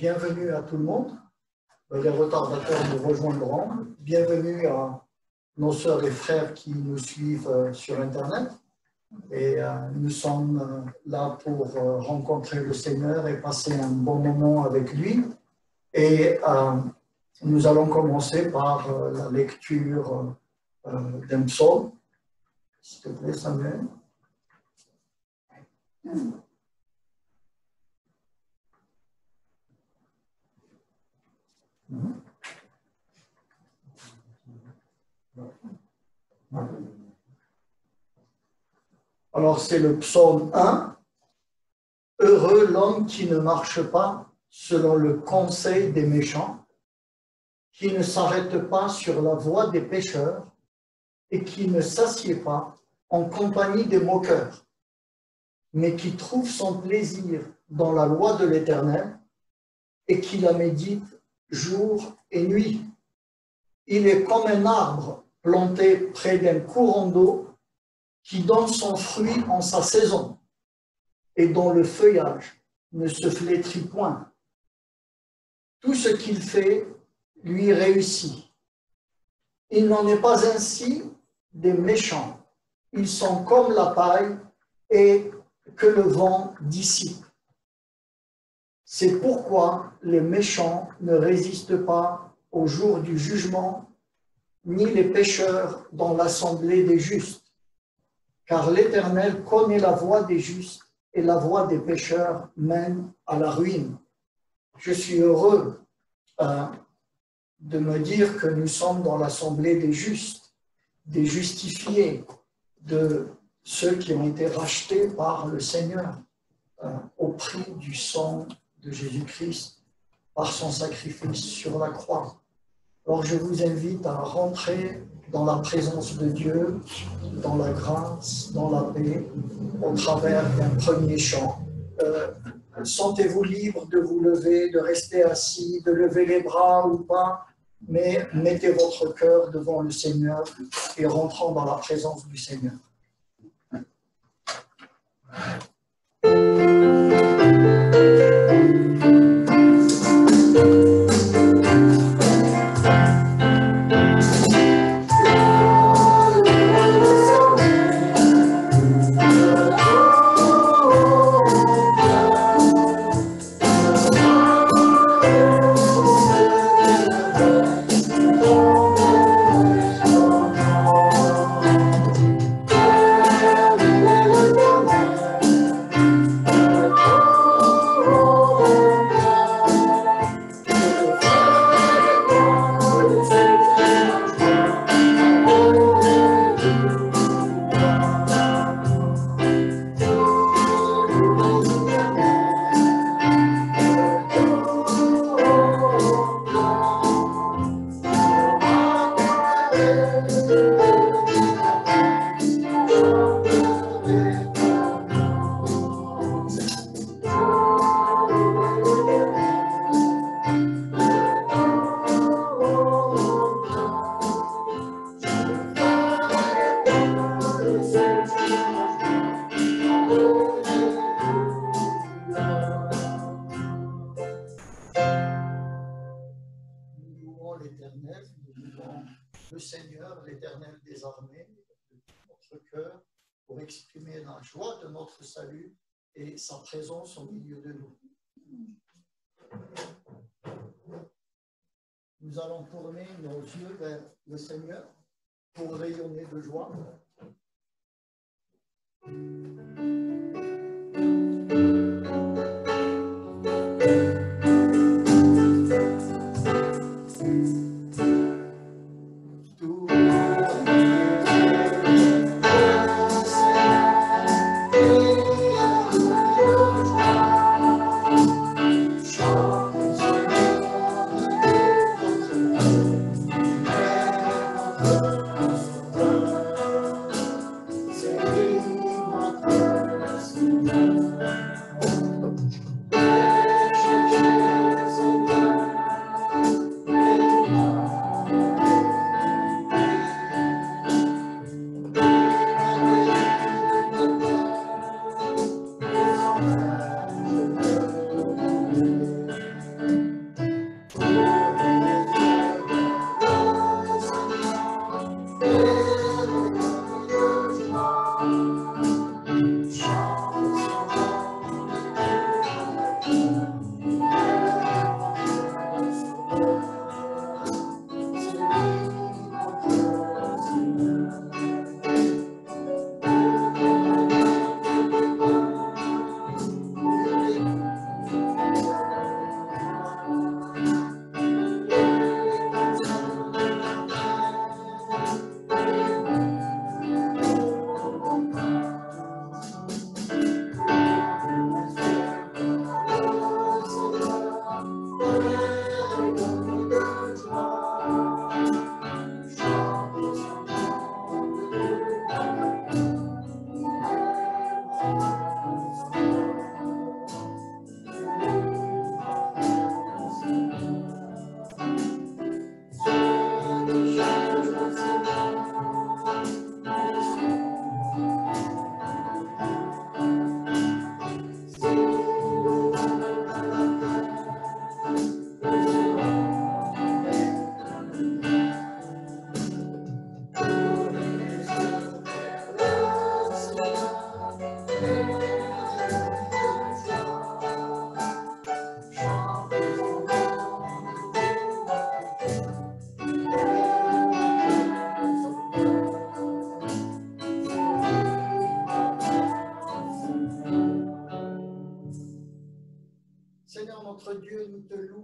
bienvenue à tout le monde. Les retardateurs nous rejoindront. Bienvenue à nos sœurs et frères qui nous suivent sur Internet. Et nous sommes là pour rencontrer le Seigneur et passer un bon moment avec lui. Et nous allons commencer par la lecture d'un psaume. S'il te plaît, Samuel. Alors, c'est le psaume 1. Heureux l'homme qui ne marche pas selon le conseil des méchants, qui ne s'arrête pas sur la voie des pécheurs et qui ne s'assied pas en compagnie des moqueurs, mais qui trouve son plaisir dans la loi de l'Éternel et qui la médite jour et nuit. Il est comme un arbre planté près d'un courant d'eau qui donne son fruit en sa saison et dont le feuillage ne se flétrit point. Tout ce qu'il fait lui réussit. Il n'en est pas ainsi des méchants. Ils sont comme la paille et que le vent dissipe. C'est pourquoi les méchants ne résistent pas au jour du jugement, ni les pécheurs dans l'assemblée des justes. Car l'Éternel connaît la voie des justes et la voie des pécheurs mène à la ruine. Je suis heureux de me dire que nous sommes dans l'assemblée des justes, des justifiés, de ceux qui ont été rachetés par le Seigneur au prix du sang de Jésus-Christ par son sacrifice sur la croix. Alors je vous invite à rentrer dans la présence de Dieu, dans la grâce, dans la paix, au travers d'un premier chant. Sentez-vous libre de vous lever, de rester assis, de lever les bras ou pas, mais mettez votre cœur devant le Seigneur et rentrons dans la présence du Seigneur. Le Seigneur, l'Éternel des armées, de tout notre cœur, pour exprimer la joie de notre salut et sa présence au milieu de nous. Nous allons tourner nos yeux vers le Seigneur pour rayonner de joie.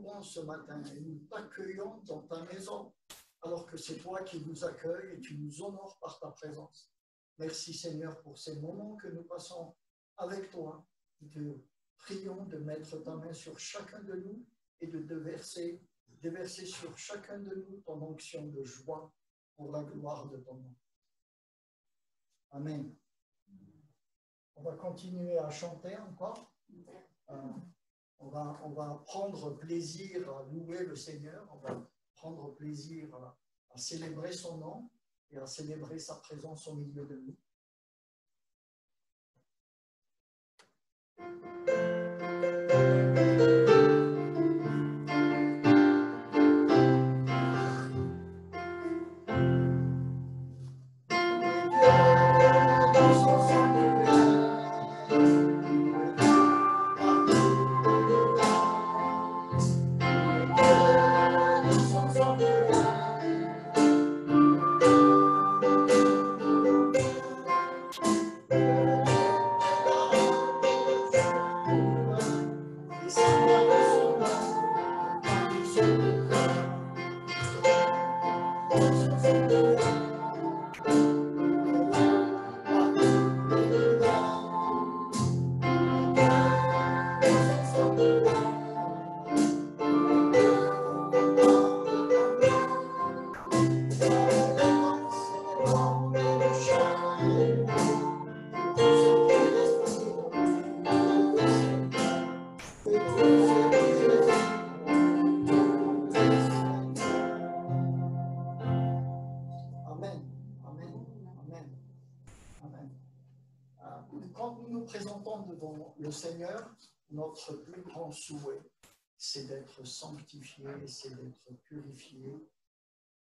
t'honorons ce matin et nous t'accueillons dans ta maison, alors que c'est toi qui nous accueilles et tu nous honores par ta présence. Merci Seigneur pour ces moments que nous passons avec toi. Nous te prions de mettre ta main sur chacun de nous et de déverser sur chacun de nous ton onction de joie pour la gloire de ton nom. Amen. On va continuer à chanter encore. On va prendre plaisir à louer le Seigneur. On va prendre plaisir à célébrer son nom et à célébrer sa présence au milieu de nous. Quand nous nous présentons devant le Seigneur, notre plus grand souhait, c'est d'être sanctifié, c'est d'être purifié.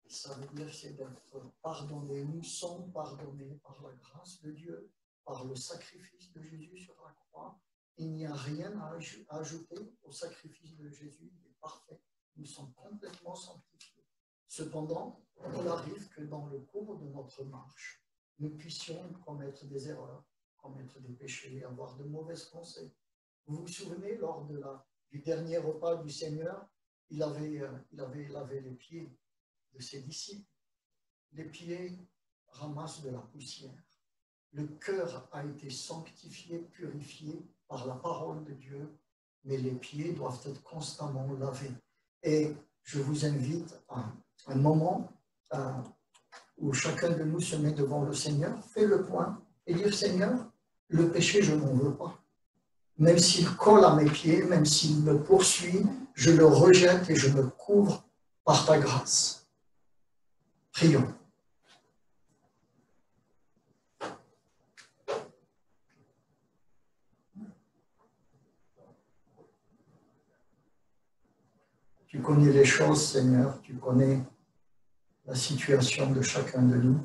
Ça veut dire c'est d'être pardonné. Nous sommes pardonnés par la grâce de Dieu, par le sacrifice de Jésus sur la croix. Il n'y a rien à ajouter au sacrifice de Jésus, il est parfait. Nous sommes complètement sanctifiés. Cependant, il arrive que dans le cours de notre marche, nous puissions commettre des erreurs, commettre des péchés, avoir de mauvaises pensées. Vous vous souvenez, lors du dernier repas du Seigneur, il avait lavé les pieds de ses disciples. Les pieds ramassent de la poussière. Le cœur a été sanctifié, purifié par la parole de Dieu, mais les pieds doivent être constamment lavés. Et je vous invite à un moment où chacun de nous se met devant le Seigneur, fait le point et dire: Seigneur, le péché, je n'en veux pas. Même s'il colle à mes pieds, même s'il me poursuit, je le rejette et je me couvre par ta grâce. Prions. Tu connais les choses, Seigneur, tu connais la situation de chacun de nous.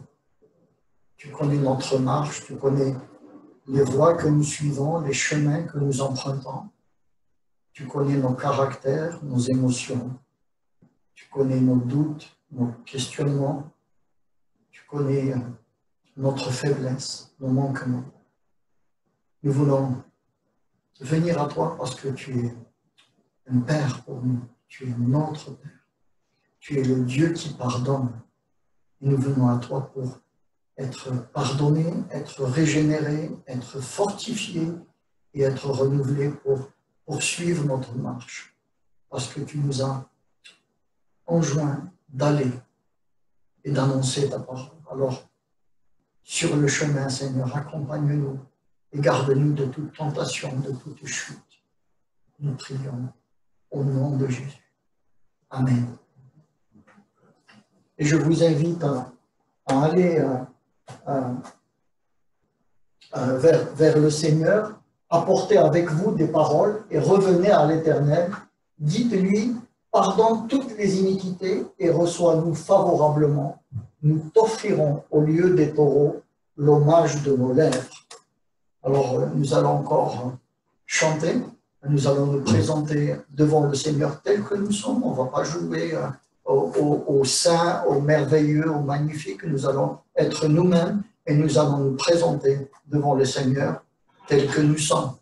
Tu connais notre marche, tu connais les voies que nous suivons, les chemins que nous empruntons. Tu connais nos caractères, nos émotions. Tu connais nos doutes, nos questionnements. Tu connais notre faiblesse, nos manquements. Nous voulons venir à toi parce que tu es un Père pour nous. Tu es notre Père. Tu es le Dieu qui pardonne. Et nous venons à toi pour être pardonnés, être régénérés, être fortifiés et être renouvelés pour poursuivre notre marche. Parce que tu nous as enjoint d'aller et d'annoncer ta parole. Alors, sur le chemin, Seigneur, accompagne-nous et garde-nous de toute tentation, de toute chute. Nous prions au nom de Jésus. Amen. Et je vous invite à aller vers le Seigneur, apportez avec vous des paroles et revenez à l'Éternel. Dites-lui: pardonne toutes les iniquités et reçois-nous favorablement. Nous t'offrirons au lieu des taureaux l'hommage de nos lèvres. Alors, nous allons encore chanter, nous allons nous présenter devant le Seigneur tel que nous sommes. On ne va pas jouer au saint, au merveilleux, au magnifique. Nous allons être nous-mêmes et nous allons nous présenter devant le Seigneur tel que nous sommes.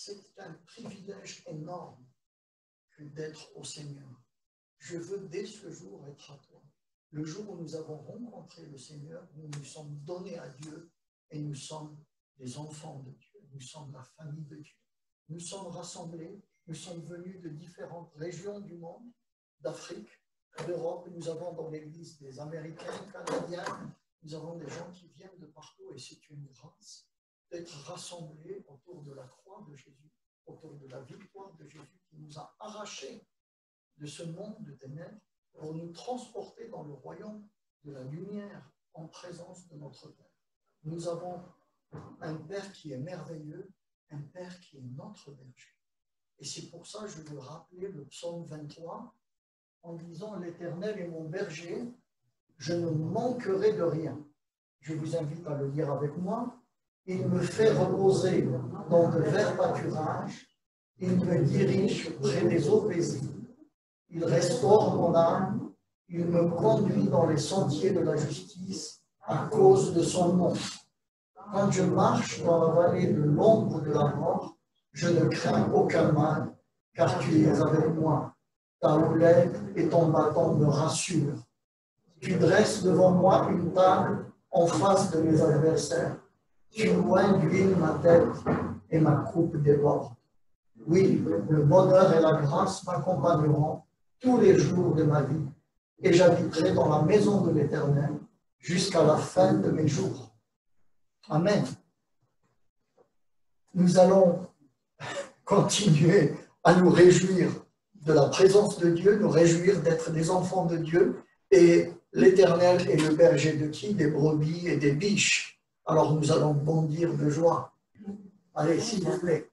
c'est un privilège énorme que d'être au Seigneur. Je veux dès ce jour être à toi. Le jour où nous avons rencontré le Seigneur, nous nous sommes donnés à Dieu et nous sommes des enfants de Dieu. Nous sommes la famille de Dieu. Nous sommes rassemblés, nous sommes venus de différentes régions du monde, d'Afrique, d'Europe. Nous avons dans l'Église des Américains, Canadiens, nous avons des gens qui viennent de partout et c'est une grâce d'être rassemblés autour de la croix de Jésus, autour de la victoire de Jésus qui nous a arrachés de ce monde de ténèbres pour nous transporter dans le royaume de la lumière en présence de notre Père. Nous avons un Père qui est merveilleux, un Père qui est notre berger. Et c'est pour ça que je veux rappeler le psaume 23 en disant « L'Éternel est mon berger, je ne manquerai de rien ». Je vous invite à le lire avec moi. Il me fait reposer dans de verts pâturages, il me dirige près des eaux paisibles. Il restaure mon âme, il me conduit dans les sentiers de la justice à cause de son nom. Quand je marche dans la vallée de l'ombre de la mort, je ne crains aucun mal, car tu es avec moi. Ta houlette et ton bâton me rassurent. Tu dresses devant moi une table en face de mes adversaires. Tu oignes d'huile ma tête et ma coupe déborde. Oui, le bonheur et la grâce m'accompagneront tous les jours de ma vie, et j'habiterai dans la maison de l'Éternel jusqu'à la fin de mes jours. Amen. Nous allons continuer à nous réjouir de la présence de Dieu, nous réjouir d'être des enfants de Dieu, et l'Éternel est le berger de qui? Des brebis et des biches. Alors nous allons bondir de joie. Allez, s'il vous plaît.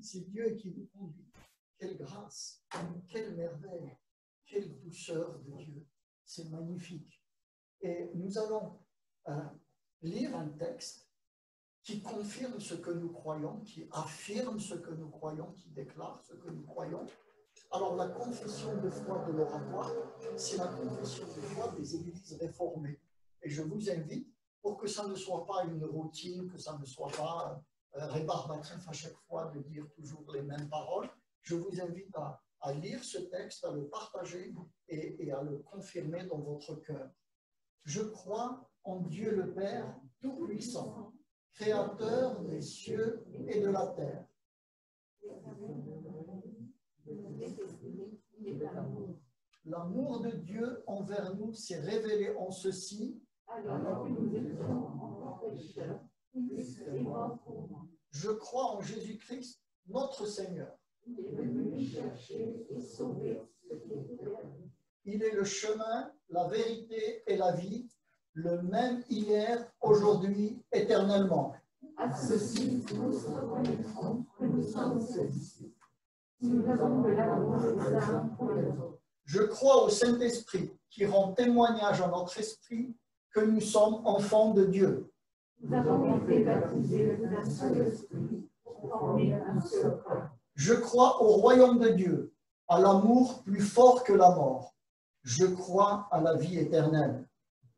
C'est Dieu qui vous conduit. Quelle grâce, quelle merveille, quelle douceur de Dieu. C'est magnifique. Et nous allons lire un texte qui confirme ce que nous croyons, qui affirme ce que nous croyons, qui déclare ce que nous croyons. Alors la confession de foi de l'oratoire, c'est la confession de foi des églises réformées. Et je vous invite, pour que ça ne soit pas une routine, que ça ne soit pas rébarbatif à chaque fois de dire toujours les mêmes paroles, je vous invite à lire ce texte, à le partager et à le confirmer dans votre cœur. Je crois en Dieu le Père Tout-Puissant, Créateur des cieux et de la terre. L'amour de Dieu envers nous s'est révélé en ceci. Alors que nous étions encore pécheurs, je crois en Jésus-Christ, notre Seigneur. Il est venu chercher et sauver ce qui était perdu. Il est le chemin, la vérité et la vie, le même hier, aujourd'hui, éternellement. À ceci, nous reconnaîtrons que nous sommes ses disciples. Nous avons de l'amour les uns pour les autres. Je crois au Saint-Esprit qui rend témoignage à notre esprit que nous sommes enfants de Dieu. Nous avons été baptisés d'un seul esprit pour former un seul corps. Je crois au royaume de Dieu, à l'amour plus fort que la mort. Je crois à la vie éternelle.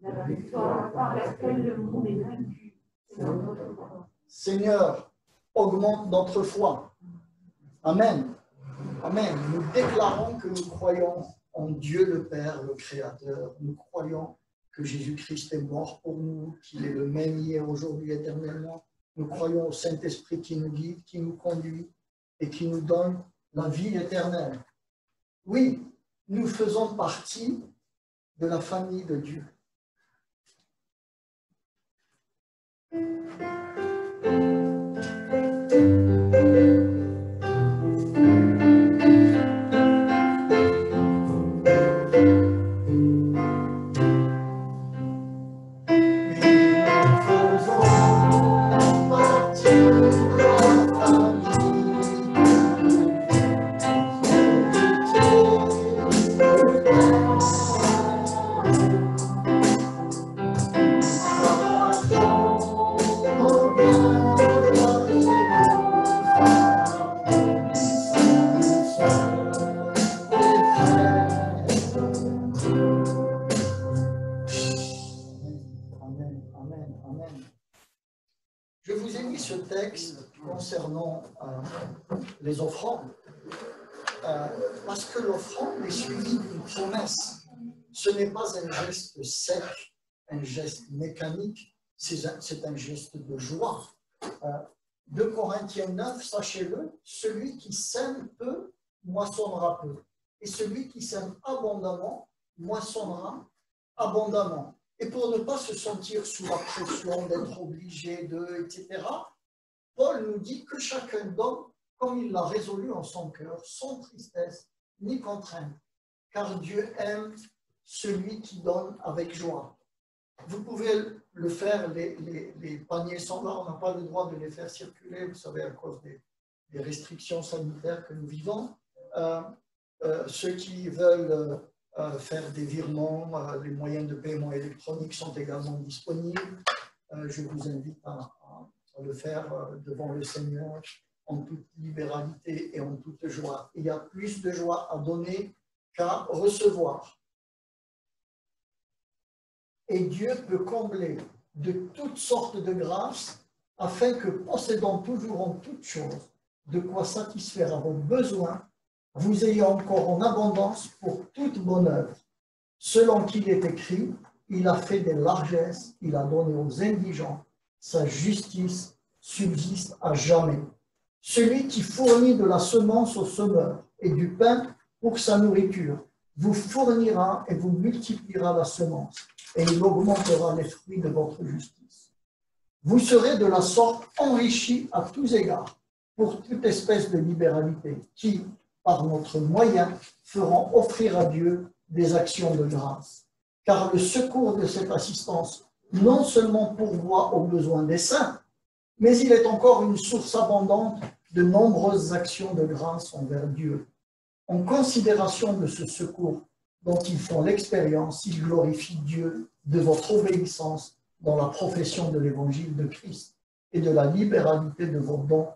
la victoire par laquelle le monde est vaincu, c'est dans notre foi. Seigneur, augmente notre foi. Amen. Amen. Nous déclarons que nous croyons en Dieu le Père, le Créateur. Nous croyons que Jésus-Christ est mort pour nous, qu'il est le même hier, aujourd'hui, éternellement. Nous croyons au Saint-Esprit qui nous guide, qui nous conduit et qui nous donne la vie éternelle. Oui, nous faisons partie de la famille de Dieu. Je vous ai mis ce texte concernant les offrandes, parce que l'offrande est suivie d'une promesse. Ce n'est pas un geste sec, un geste mécanique, c'est un geste de joie. 2 Corinthiens 9, sachez-le, celui qui sème peu, moissonnera peu. Et celui qui sème abondamment, moissonnera abondamment. Et pour ne pas se sentir sous la pression d'être obligé de, etc., Paul nous dit que chacun donne comme il l'a résolu en son cœur, sans tristesse ni contrainte, car Dieu aime celui qui donne avec joie. Vous pouvez le faire, les paniers sont là, on n'a pas le droit de les faire circuler, vous savez, à cause des restrictions sanitaires que nous vivons. Ceux qui veulent faire des virements, les moyens de paiement électroniques sont également disponibles. Je vous invite à le faire devant le Seigneur en toute libéralité et en toute joie. Il y a plus de joie à donner qu'à recevoir. Et Dieu peut combler de toutes sortes de grâces afin que, possédant toujours en toutes choses de quoi satisfaire à vos besoins, vous ayez encore en abondance pour toute bonne œuvre. Selon qu'il est écrit, il a fait des largesses, il a donné aux indigents, sa justice subsiste à jamais. Celui qui fournit de la semence au semeur et du pain pour sa nourriture, vous fournira et vous multipliera la semence, et il augmentera les fruits de votre justice. Vous serez de la sorte enrichis à tous égards, pour toute espèce de libéralité, qui, par notre moyen, feront offrir à Dieu des actions de grâce. Car le secours de cette assistance non seulement pourvoit aux besoins des saints, mais il est encore une source abondante de nombreuses actions de grâce envers Dieu. En considération de ce secours dont ils font l'expérience, ils glorifient Dieu de votre obéissance dans la profession de l'évangile de Christ et de la libéralité de vos dons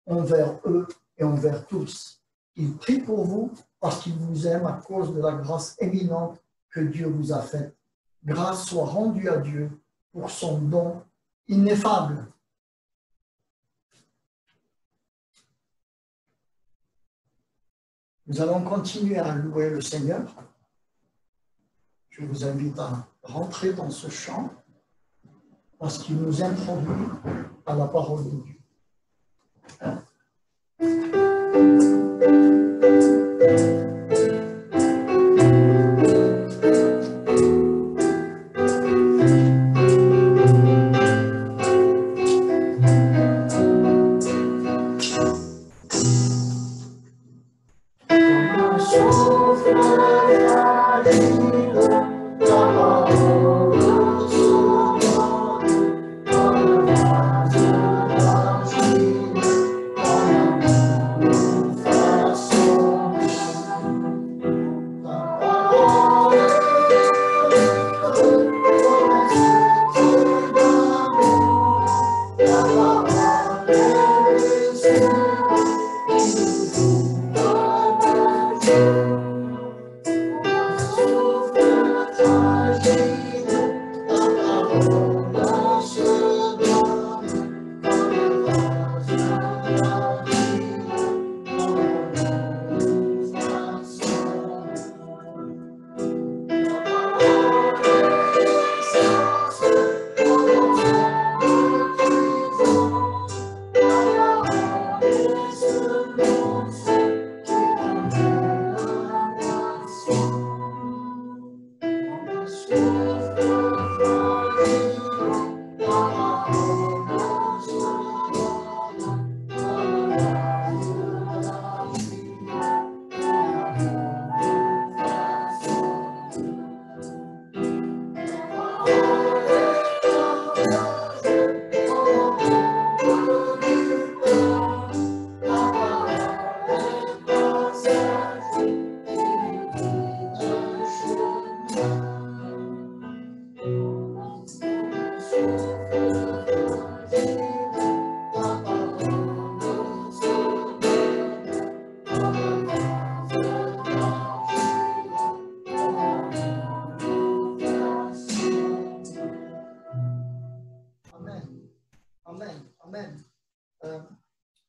envers eux et envers tous. Ils prient pour vous parce qu'ils vous aiment à cause de la grâce éminente que Dieu vous a faite. Grâce soit rendue à Dieu pour son don ineffable. Nous allons continuer à louer le Seigneur. Je vous invite à rentrer dans ce chant parce qu'il nous introduit à la parole de Dieu.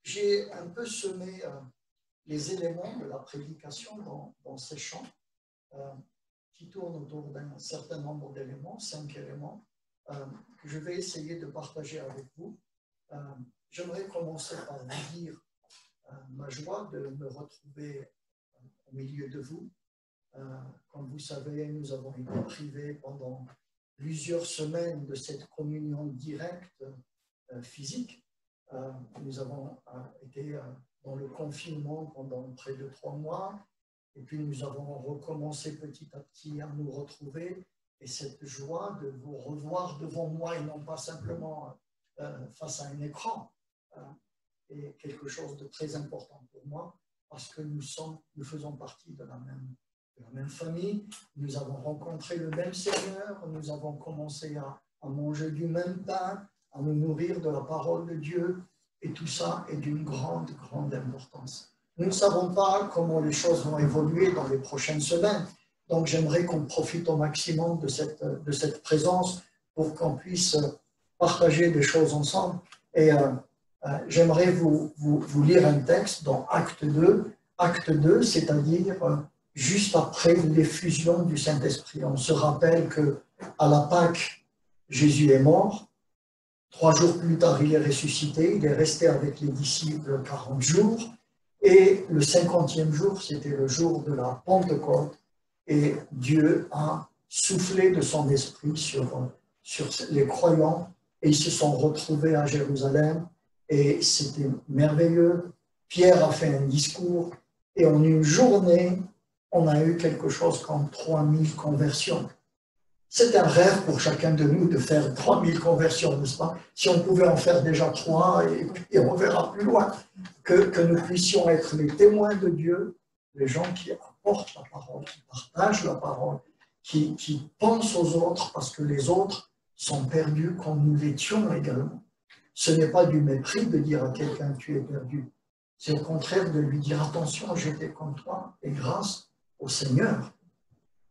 J'ai un peu semé les éléments de la prédication dans ces chants qui tournent autour d'un certain nombre d'éléments, 5 éléments, que je vais essayer de partager avec vous. J'aimerais commencer par vous dire ma joie de me retrouver au milieu de vous. Comme vous savez, nous avons été privés pendant plusieurs semaines de cette communion directe physique. Nous avons été dans le confinement pendant près de 3 mois et puis nous avons recommencé petit à petit à nous retrouver et cette joie de vous revoir devant moi et non pas simplement face à un écran est quelque chose de très important pour moi parce que nous faisons partie de la même famille, nous avons rencontré le même Seigneur, nous avons commencé à manger du même pain, à nous nourrir de la parole de Dieu, et tout ça est d'une grande, grande importance. Nous ne savons pas comment les choses vont évoluer dans les prochaines semaines, donc j'aimerais qu'on profite au maximum de cette présence pour qu'on puisse partager des choses ensemble. Et j'aimerais vous lire un texte dans Acte 2, c'est-à-dire juste après l'effusion du Saint-Esprit. On se rappelle qu'à la Pâque, Jésus est mort. 3 jours plus tard, il est ressuscité. Il est resté avec les disciples 40 jours. Et le 50e jour, c'était le jour de la Pentecôte. Et Dieu a soufflé de son esprit sur les croyants. Et ils se sont retrouvés à Jérusalem. Et c'était merveilleux. Pierre a fait un discours. Et en une journée, on a eu quelque chose comme 3000 conversions. C'est un rêve pour chacun de nous de faire 3000 conversions, n'est-ce pas? Si on pouvait en faire déjà 3 et on verra plus loin, que nous puissions être les témoins de Dieu, les gens qui apportent la parole, qui partagent la parole, qui pensent aux autres parce que les autres sont perdus comme nous l'étions également. Ce n'est pas du mépris de dire à quelqu'un tu es perdu. C'est au contraire de lui dire attention, j'étais comme toi et grâce au Seigneur,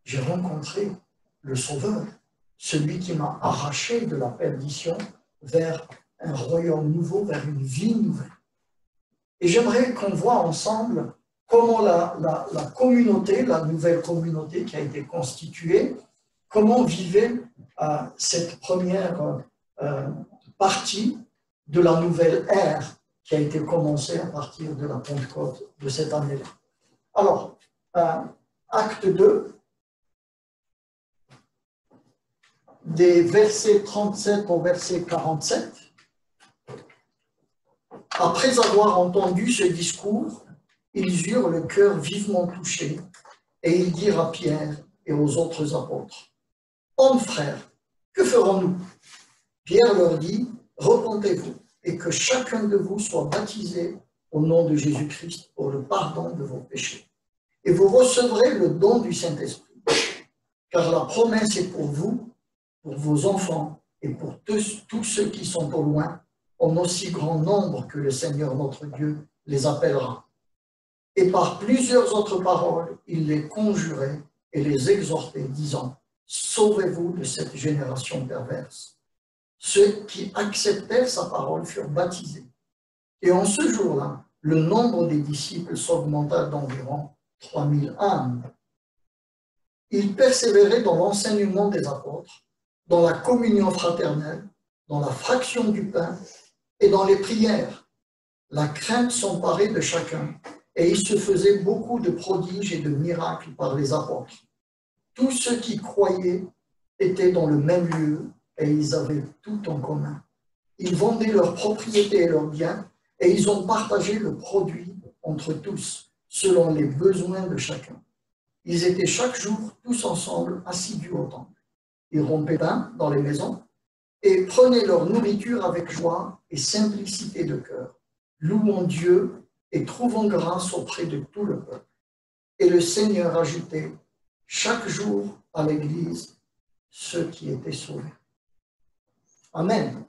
j'ai rencontré le Sauveur, celui qui m'a arraché de la perdition vers un royaume nouveau, vers une vie nouvelle. Et j'aimerais qu'on voit ensemble comment la communauté, la nouvelle communauté qui a été constituée, comment vivait cette première partie de la nouvelle ère qui a été commencée à partir de la Pentecôte de cette année-là. Alors, Acte 2, des versets 37 au verset 47. Après avoir entendu ce discours, ils eurent le cœur vivement touché et ils dirent à Pierre et aux autres apôtres, « Hommes frères, que ferons-nous » Pierre leur dit, « Repentez-vous et que chacun de vous soit baptisé au nom de Jésus-Christ pour le pardon de vos péchés. Et vous recevrez le don du Saint-Esprit, car la promesse est pour vous, pour vos enfants et pour tous ceux qui sont au loin, en aussi grand nombre que le Seigneur notre Dieu les appellera. » Et par plusieurs autres paroles, il les conjurait et les exhortait, disant, « Sauvez-vous de cette génération perverse. » Ceux qui acceptèrent sa parole furent baptisés. Et en ce jour-là, le nombre des disciples s'augmenta d'environ 3000 âmes. Ils persévéraient dans l'enseignement des apôtres, dans la communion fraternelle, dans la fraction du pain et dans les prières. La crainte s'emparait de chacun et il se faisait beaucoup de prodiges et de miracles par les apôtres. Tous ceux qui croyaient étaient dans le même lieu et ils avaient tout en commun. Ils vendaient leurs propriétés et leurs biens et ils ont partagé le produit entre tous, selon les besoins de chacun. Ils étaient chaque jour tous ensemble assidus au temple. Ils rompaient pain dans les maisons et prenaient leur nourriture avec joie et simplicité de cœur, louant Dieu et trouvant grâce auprès de tout le peuple. Et le Seigneur ajoutait chaque jour à l'Église ceux qui étaient sauvés. Amen.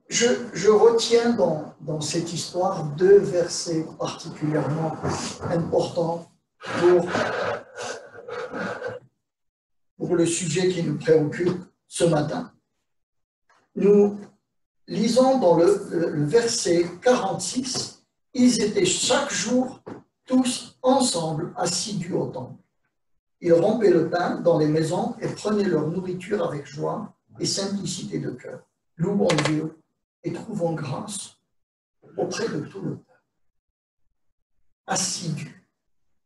Je retiens dans cette histoire deux versets particulièrement importants pour le sujet qui nous préoccupe ce matin. Nous lisons dans le verset 46, « Ils étaient chaque jour tous ensemble assidus au temple. Ils rompaient le pain dans les maisons et prenaient leur nourriture avec joie et simplicité de cœur, louant Dieu et trouvant grâce auprès de tout le peuple. » Assidu,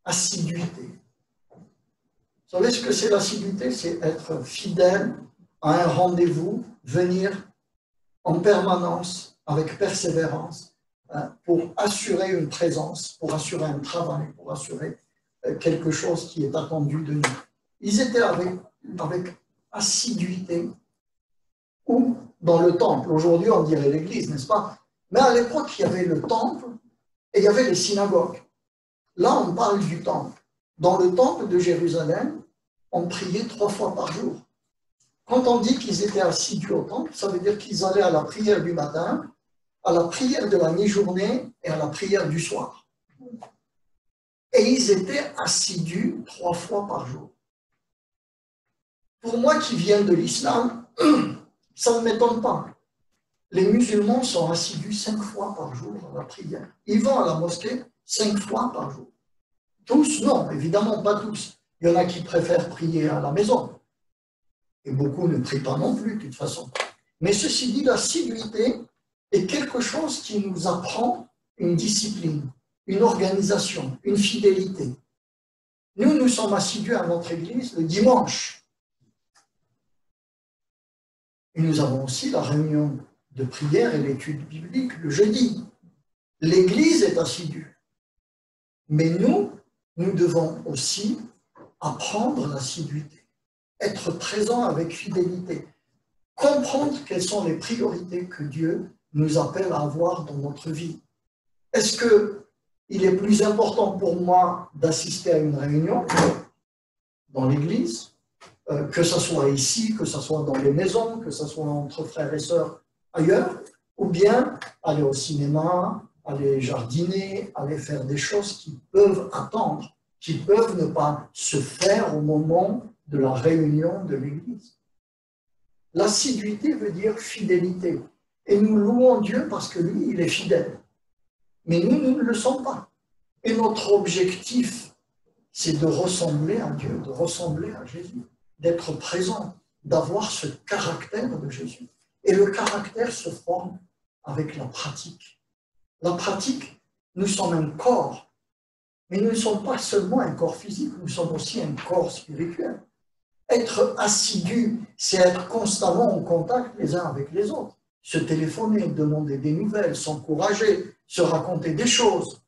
assiduité. Vous savez ce que c'est l'assiduité? C'est être fidèle à un rendez-vous, venir en permanence, avec persévérance, pour assurer une présence, pour assurer un travail, pour assurer quelque chose qui est attendu de nous. Ils étaient avec assiduité ou dans le temple. Aujourd'hui, on dirait l'église, n'est-ce pas? Mais à l'époque, il y avait le temple et il y avait les synagogues. Là, on parle du temple. Dans le temple de Jérusalem, on priait 3 fois par jour. Quand on dit qu'ils étaient assidus au temple, ça veut dire qu'ils allaient à la prière du matin, à la prière de la mi-journée et à la prière du soir. Et ils étaient assidus 3 fois par jour. Pour moi qui viens de l'islam, ça ne m'étonne pas. Les musulmans sont assidus 5 fois par jour à la prière. Ils vont à la mosquée 5 fois par jour. Tous, non, évidemment pas tous. Il y en a qui préfèrent prier à la maison. Et beaucoup ne prient pas non plus, de toute façon. Mais ceci dit, l'assiduité est quelque chose qui nous apprend une discipline, une organisation, une fidélité. Nous sommes assidus à notre église le dimanche. Et nous avons aussi la réunion de prière et l'étude biblique le jeudi. L'église est assidue. Mais nous devons aussi apprendre l'assiduité, être présent avec fidélité, comprendre quelles sont les priorités que Dieu nous appelle à avoir dans notre vie. Est-ce qu'il est plus important pour moi d'assister à une réunion dans l'église, que ce soit ici, que ce soit dans les maisons, que ce soit entre frères et sœurs ailleurs, ou bien aller au cinéma, aller jardiner, aller faire des choses qui peuvent attendre, qui peuvent ne pas se faire au moment de la réunion de l'Église. L'assiduité veut dire fidélité. Et nous louons Dieu parce que lui, il est fidèle. Mais nous ne le sommes pas. Et notre objectif, c'est de ressembler à Dieu, de ressembler à Jésus, d'être présent, d'avoir ce caractère de Jésus. Et le caractère se forme avec la pratique. La pratique, nous sommes un corps, mais nous ne sommes pas seulement un corps physique, nous sommes aussi un corps spirituel. Être assidu, c'est être constamment en contact les uns avec les autres. Se téléphoner, demander des nouvelles, s'encourager, se raconter des choses.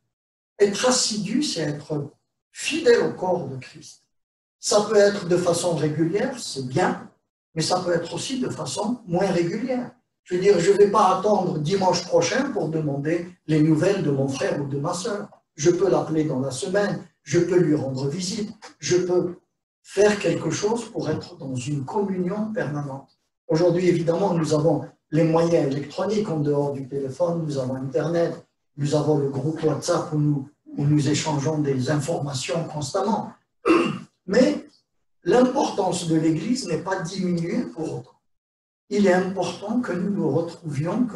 Être assidu, c'est être fidèle au corps de Christ. Ça peut être de façon régulière, c'est bien, mais ça peut être aussi de façon moins régulière. Je veux dire, je ne vais pas attendre dimanche prochain pour demander les nouvelles de mon frère ou de ma sœur. Je peux l'appeler dans la semaine, je peux lui rendre visite, je peux faire quelque chose pour être dans une communion permanente. Aujourd'hui, évidemment, nous avons les moyens électroniques en dehors du téléphone, nous avons Internet, nous avons le groupe WhatsApp où nous échangeons des informations constamment. Mais l'importance de l'Église n'est pas diminuée pour autant. Il est important que nous nous retrouvions,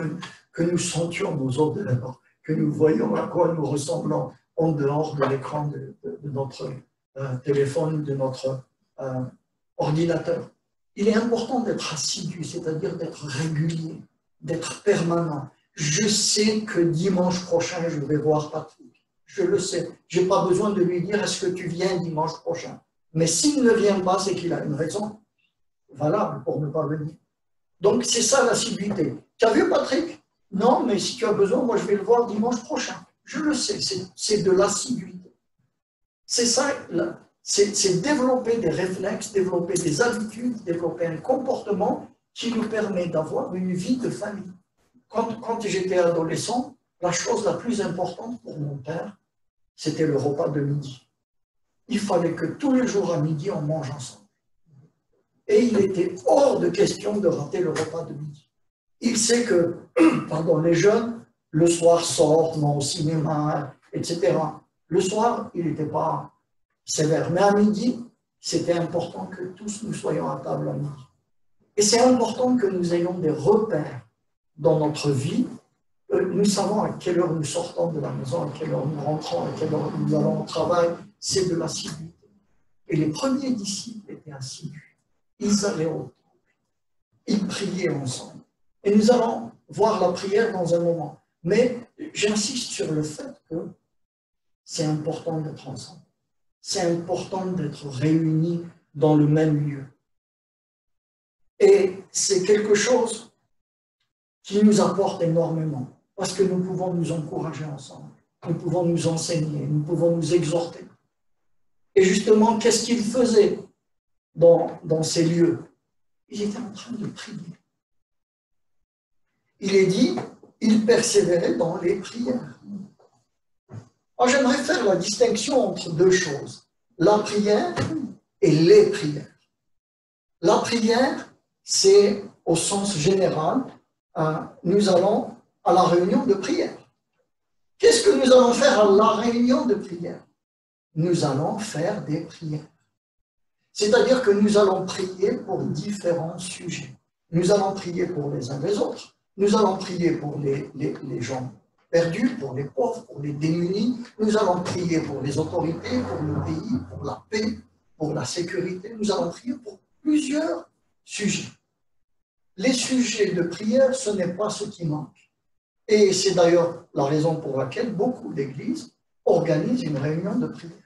que nous sentions nos odeurs, que nous voyions à quoi nous ressemblons en dehors de l'écran de notre téléphone, de notre ordinateur. Il est important d'être assidu, c'est-à-dire d'être régulier, d'être permanent. Je sais que dimanche prochain, je vais voir Patrick. Je le sais. Je n'ai pas besoin de lui dire « Est-ce que tu viens dimanche prochain ?» Mais s'il ne vient pas, c'est qu'il a une raison valable pour ne pas venir. Donc, c'est ça l'assiduité. Tu as vu, Patrick? Non, mais si tu as besoin, moi, je vais le voir dimanche prochain. Je le sais, c'est de l'assiduité. C'est ça, c'est développer des réflexes, développer des habitudes, développer un comportement qui nous permet d'avoir une vie de famille. Quand j'étais adolescent, la chose la plus importante pour mon père, c'était le repas de midi. Il fallait que tous les jours à midi, on mange ensemble. Et il était hors de question de rater le repas de midi. Il sait que, les jeunes, le soir sortent, vont au cinéma, etc. Le soir, il n'était pas sévère. Mais à midi, c'était important que tous nous soyons à table à midi. Et c'est important que nous ayons des repères dans notre vie. Nous savons à quelle heure nous sortons de la maison, à quelle heure nous rentrons, à quelle heure nous allons au travail. C'est de l'assiduité. Et les premiers disciples étaient assidus. Ils allaient au temple. Ils priaient ensemble. Et nous allons voir la prière dans un moment. Mais j'insiste sur le fait que c'est important d'être ensemble. C'est important d'être réunis dans le même lieu. Et c'est quelque chose qui nous apporte énormément, parce que nous pouvons nous encourager ensemble, nous pouvons nous enseigner, nous pouvons nous exhorter. Et justement, qu'est-ce qu'ils faisaient dans ces lieux? Ils étaient en train de prier. Il est dit, ils persévéraient dans les prières. Alors, j'aimerais faire la distinction entre deux choses, la prière et les prières. La prière, c'est au sens général, nous allons à la réunion de prière. Qu'est-ce que nous allons faire à la réunion de prière? Nous allons faire des prières. C'est-à-dire que nous allons prier pour différents sujets. Nous allons prier pour les uns les autres. Nous allons prier pour les gens perdus, pour les pauvres, pour les démunis. Nous allons prier pour les autorités, pour le pays, pour la paix, pour la sécurité. Nous allons prier pour plusieurs sujets. Les sujets de prière, ce n'est pas ce qui manque. Et c'est d'ailleurs la raison pour laquelle beaucoup d'églises organisent une réunion de prière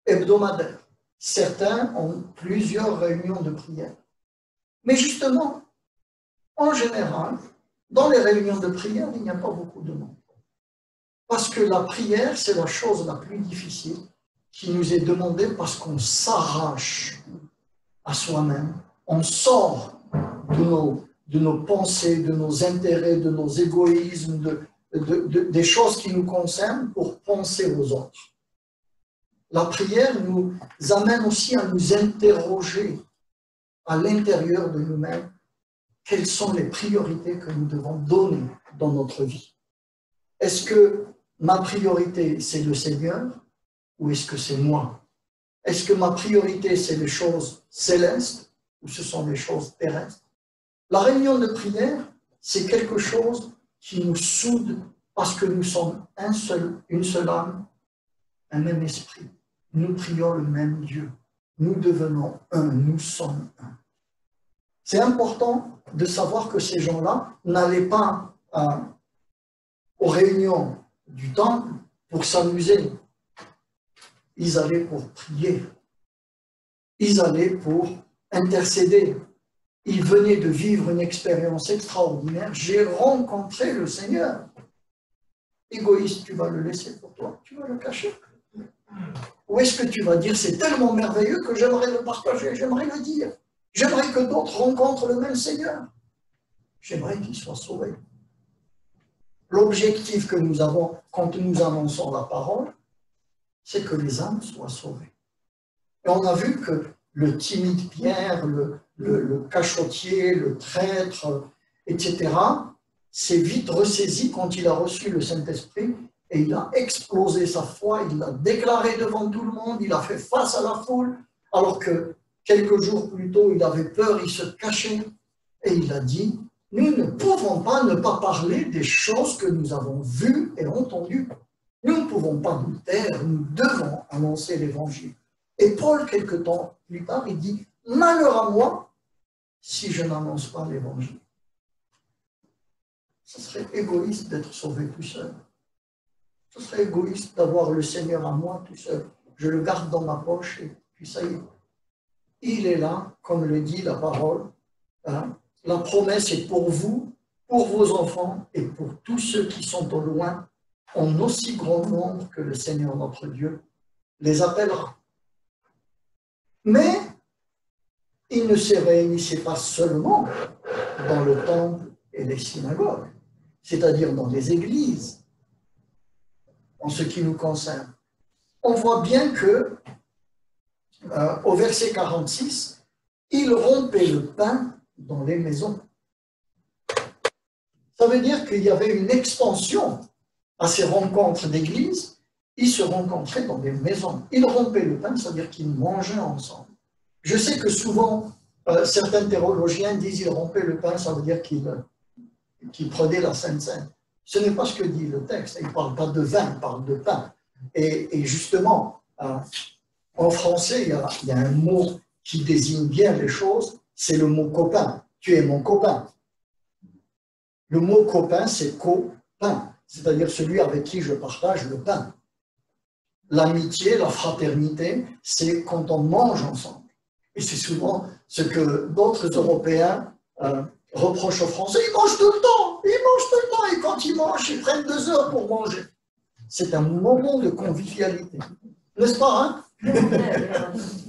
hebdomadaire. Certains ont plusieurs réunions de prière. Mais justement, en général, dans les réunions de prière, il n'y a pas beaucoup de monde. Parce que la prière, c'est la chose la plus difficile qui nous est demandée parce qu'on s'arrache à soi-même. On sort de nos pensées, de nos intérêts, de nos égoïsmes, des choses qui nous concernent pour penser aux autres. La prière nous amène aussi à nous interroger à l'intérieur de nous-mêmes quelles sont les priorités que nous devons donner dans notre vie. Est-ce que ma priorité, c'est le Seigneur ou est-ce que c'est moi? Est-ce que ma priorité, c'est les choses célestes ou ce sont les choses terrestres? La réunion de prière, c'est quelque chose qui nous soude parce que nous sommes une seule âme, un même esprit. Nous prions le même Dieu. Nous devenons un, nous sommes un. C'est important de savoir que ces gens-là n'allaient pas aux réunions du temple pour s'amuser. Ils allaient pour prier. Ils allaient pour intercéder. Ils venaient de vivre une expérience extraordinaire. J'ai rencontré le Seigneur. Égoïste, tu vas le laisser pour toi, tu vas le cacher. Ou est-ce que tu vas dire, c'est tellement merveilleux que j'aimerais le partager, j'aimerais le dire. J'aimerais que d'autres rencontrent le même Seigneur. J'aimerais qu'ils soient sauvés. L'objectif que nous avons quand nous annonçons la parole, c'est que les âmes soient sauvées. Et on a vu que le timide Pierre, le cachotier, le traître, etc., s'est vite ressaisi quand il a reçu le Saint-Esprit et il a explosé sa foi, il l'a déclaré devant tout le monde, il a fait face à la foule, alors que quelques jours plus tôt, il avait peur, il se cachait et il a dit, nous ne pouvons pas ne pas parler des choses que nous avons vues et entendues. Nous ne pouvons pas nous taire, nous devons annoncer l'Évangile. Et Paul, quelque temps plus tard, il dit, malheur à moi si je n'annonce pas l'Évangile. Ce serait égoïste d'être sauvé tout seul. Ce serait égoïste d'avoir le Seigneur à moi tout seul. Je le garde dans ma poche et puis ça y est. Il est là, comme le dit la parole. Hein. La promesse est pour vous, pour vos enfants et pour tous ceux qui sont au loin, en aussi grand nombre que le Seigneur notre Dieu les appellera. Mais ils ne se réunissaient pas seulement dans le temple et les synagogues, c'est-à-dire dans les églises, en ce qui nous concerne. On voit bien que, au verset 46, ils rompaient le pain dans les maisons. Ça veut dire qu'il y avait une extension à ces rencontres d'église. Ils se rencontraient dans des maisons. Ils rompaient le pain, c'est-à-dire qu'ils mangeaient ensemble. Je sais que souvent, certains théologiens disent qu'ils rompaient le pain, ça veut dire qu'ils prenaient la Sainte Seine. Ce n'est pas ce que dit le texte. Il ne parle pas de vin, il parle de pain. Et justement, en français, il y a un mot qui désigne bien les choses, c'est le mot copain. Tu es mon copain. Le mot copain, c'est copain, c'est-à-dire celui avec qui je partage le pain. L'amitié, la fraternité, c'est quand on mange ensemble. Et c'est souvent ce que d'autres Européens reprochent aux Français. Ils mangent tout le temps, et quand ils mangent, ils prennent 2 heures pour manger. C'est un moment de convivialité. N'est-ce pas, hein?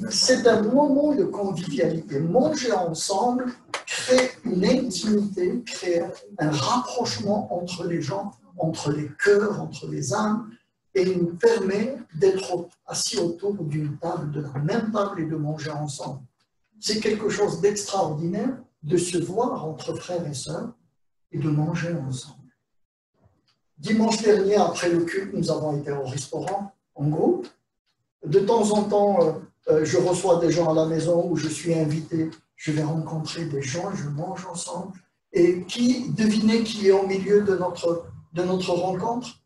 C'est un moment de convivialité. Manger ensemble crée une intimité, crée un rapprochement entre les gens, entre les cœurs, entre les âmes, et il nous permet d'être assis autour d'une table, de la même table et de manger ensemble. C'est quelque chose d'extraordinaire de se voir entre frères et sœurs et de manger ensemble. Dimanche dernier, après le culte, nous avons été au restaurant en groupe. De temps en temps, je reçois des gens à la maison où je suis invité. Je vais rencontrer des gens, je mange ensemble. Et devinez qui est au milieu de notre rencontre?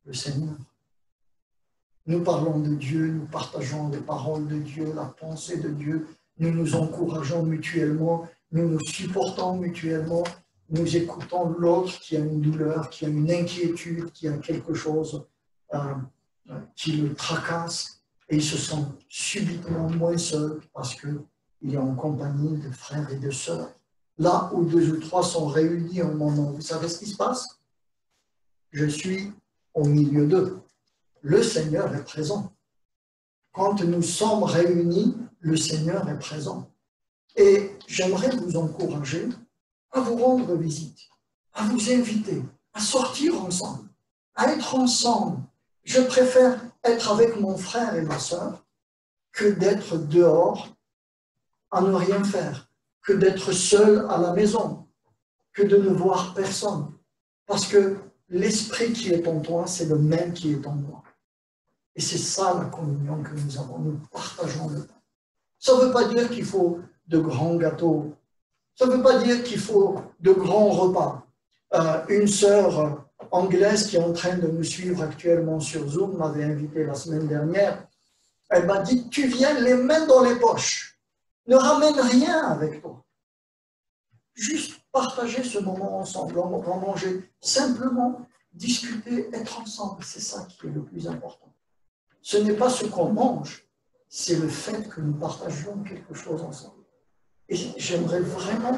Le Seigneur. Nous parlons de Dieu, nous partageons les paroles de Dieu, la pensée de Dieu. Nous nous encourageons mutuellement, nous nous supportons mutuellement. Nous écoutons l'autre qui a une douleur, qui a une inquiétude, qui a quelque chose qui le tracasse. Et il se sent subitement moins seul parce qu'il est en compagnie de frères et de sœurs. Là où 2 ou 3 sont réunis en mon nom, vous savez ce qui se passe? Je suis au milieu d'eux. Le Seigneur est présent. Quand nous sommes réunis, le Seigneur est présent. Et j'aimerais vous encourager à vous rendre visite, à vous inviter, à sortir ensemble, à être ensemble. Je préfère être avec mon frère et ma sœur que d'être dehors à ne rien faire, que d'être seul à la maison, que de ne voir personne. Parce que l'esprit qui est en toi, c'est le même qui est en moi. Et c'est ça la communion que nous avons. Nous partageons le pain. Ça ne veut pas dire qu'il faut de grands gâteaux. Ça ne veut pas dire qu'il faut de grands repas. Une sœur anglaise qui est en train de nous suivre actuellement sur Zoom m'avait invité la semaine dernière. Elle m'a dit, tu viens les mains dans les poches. Ne ramène rien avec toi. Juste partager ce moment ensemble, on va manger simplement, discuter, être ensemble. C'est ça qui est le plus important. Ce n'est pas ce qu'on mange, c'est le fait que nous partageons quelque chose ensemble. Et j'aimerais vraiment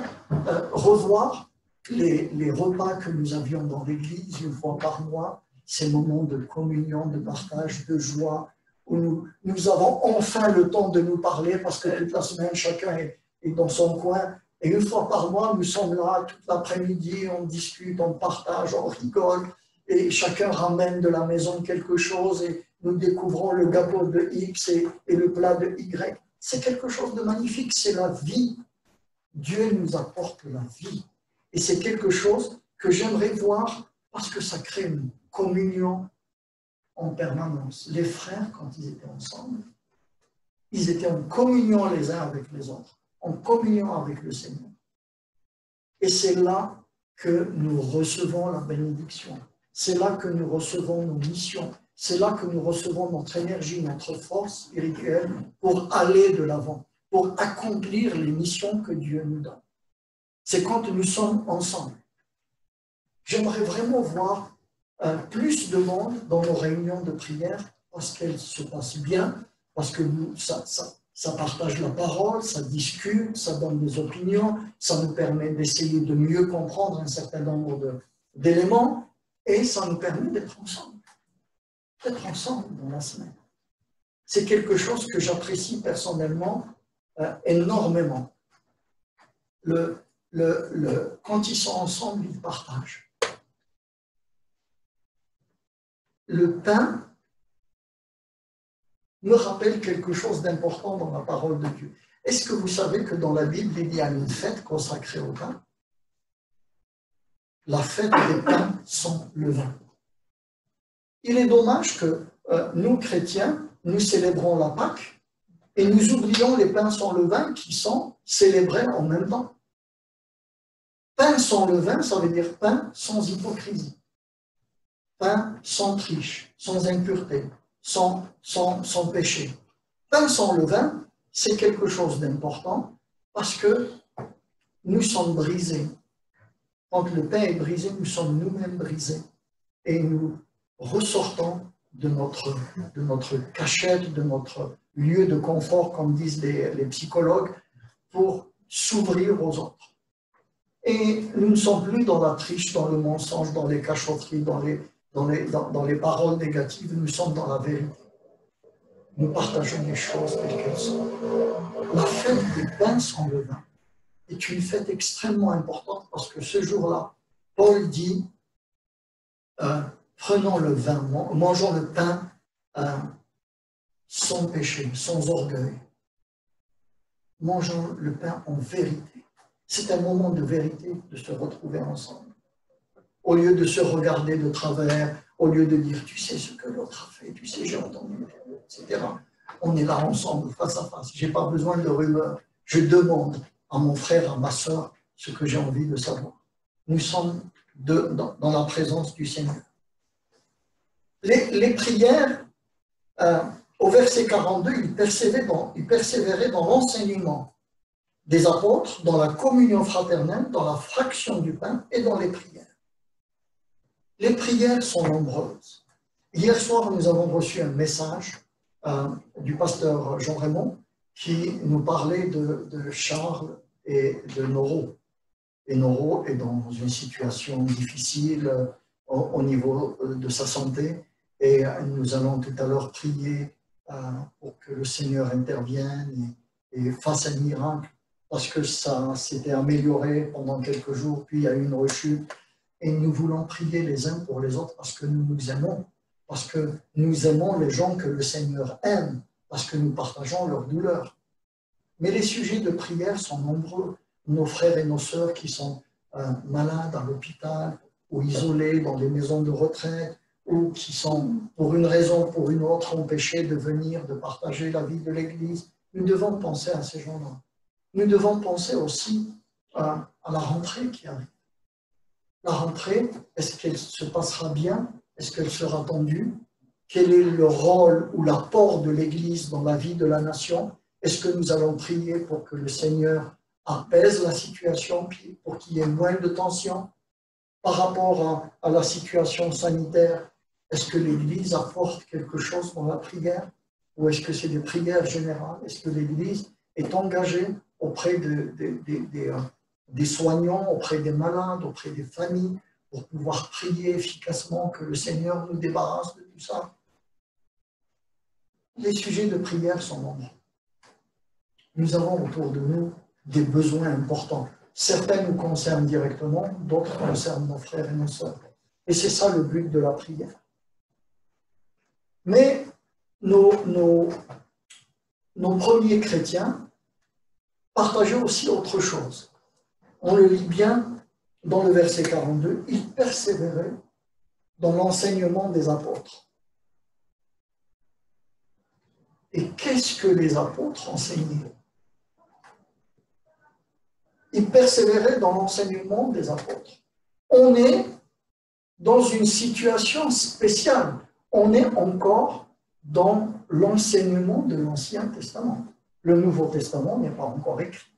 revoir les repas que nous avions dans l'église 1 fois par mois, ces moments de communion, de partage, de joie, où nous avons enfin le temps de nous parler parce que toute la semaine, chacun est dans son coin. Et 1 fois par mois, nous sommes là toute l'après-midi, on discute, on partage, on rigole, et chacun ramène de la maison quelque chose, et nous découvrons le gâteau de X et le plat de Y. C'est quelque chose de magnifique, c'est la vie. Dieu nous apporte la vie. Et c'est quelque chose que j'aimerais voir parce que ça crée une communion en permanence. Les frères, quand ils étaient ensemble, ils étaient en communion les uns avec les autres, en communion avec le Seigneur. Et c'est là que nous recevons la bénédiction. C'est là que nous recevons nos missions. C'est là que nous recevons notre énergie, notre force spirituelle pour aller de l'avant, pour accomplir les missions que Dieu nous donne. C'est quand nous sommes ensemble. J'aimerais vraiment voir plus de monde dans nos réunions de prière parce qu'elles se passent bien, parce que ça partage la parole, ça discute, ça donne des opinions, ça nous permet d'essayer de mieux comprendre un certain nombre d'éléments et ça nous permet d'être ensemble dans la semaine. C'est quelque chose que j'apprécie personnellement énormément. Quand ils sont ensemble, ils partagent. Le pain me rappelle quelque chose d'important dans la parole de Dieu. Est-ce que vous savez que dans la Bible, il y a une fête consacrée au pain? La fête des pains sans levain. Il est dommage que nous, chrétiens, nous célébrons la Pâque et nous oublions les pains sans levain qui sont célébrés en même temps. Pain sans levain, ça veut dire pain sans hypocrisie. Pain sans triche, sans impureté, sans péché. Pain sans levain, c'est quelque chose d'important parce que nous sommes brisés. Quand le pain est brisé, nous sommes nous-mêmes brisés et nous ressortons de notre cachette, de notre lieu de confort, comme disent les psychologues, pour s'ouvrir aux autres. Et nous ne sommes plus dans la triche, dans le mensonge, dans les cachotteries, dans les paroles négatives, nous sommes dans la vérité. Nous partageons les choses telles qu'elles sont. La fête des pains sans levain est une fête extrêmement importante parce que ce jour-là, Paul dit prenons le vin, mangeons le pain sans péché, sans orgueil. Mangeons le pain en vérité. C'est un moment de vérité de se retrouver ensemble. Au lieu de se regarder de travers, au lieu de dire tu sais ce que l'autre a fait, tu sais j'ai entendu, etc. On est là ensemble, face à face. Je n'ai pas besoin de rumeurs. Je demande à mon frère, à ma soeur, ce que j'ai envie de savoir. Nous sommes dans la présence du Seigneur. Les prières, au verset 42, ils persévéraient dans l'enseignement des apôtres, dans la communion fraternelle, dans la fraction du pain et dans les prières. Les prières sont nombreuses. Hier soir, nous avons reçu un message du pasteur Jean Raymond qui nous parlait de Charles et de Noro. Et Noro est dans une situation difficile au niveau de sa santé. Et nous allons tout à l'heure prier pour que le Seigneur intervienne et fasse un miracle, parce que ça s'était amélioré pendant quelques jours, puis il y a eu une rechute. Et nous voulons prier les uns pour les autres parce que nous nous aimons, parce que nous aimons les gens que le Seigneur aime, parce que nous partageons leur douleur. Mais les sujets de prière sont nombreux. Nos frères et nos sœurs qui sont malades à l'hôpital ou isolés dans des maisons de retraite, ou qui sont, pour une raison ou pour une autre, empêchés de venir, de partager la vie de l'Église. Nous devons penser à ces gens-là. Nous devons penser aussi à la rentrée qui arrive. La rentrée, est-ce qu'elle se passera bien? Est-ce qu'elle sera tendue? Quel est le rôle ou l'apport de l'Église dans la vie de la nation? Est-ce que nous allons prier pour que le Seigneur apaise la situation, pour qu'il y ait moins de tension par rapport à la situation sanitaire? Est-ce que l'Église apporte quelque chose dans la prière? Ou est-ce que c'est des prières générales? Est-ce que l'Église est engagée auprès des soignants, auprès des malades, auprès des familles, pour pouvoir prier efficacement que le Seigneur nous débarrasse de tout ça? Les sujets de prière sont nombreux. Nous avons autour de nous des besoins importants. Certains nous concernent directement, d'autres concernent nos frères et nos sœurs. Et c'est ça le but de la prière. Mais nos premiers chrétiens partageaient aussi autre chose. On le lit bien dans le verset 42, ils persévéraient dans l'enseignement des apôtres. Et qu'est-ce que les apôtres enseignaient? Ils persévéraient dans l'enseignement des apôtres. On est dans une situation spéciale. On est encore dans l'enseignement de l'Ancien Testament. Le Nouveau Testament n'est pas encore écrit.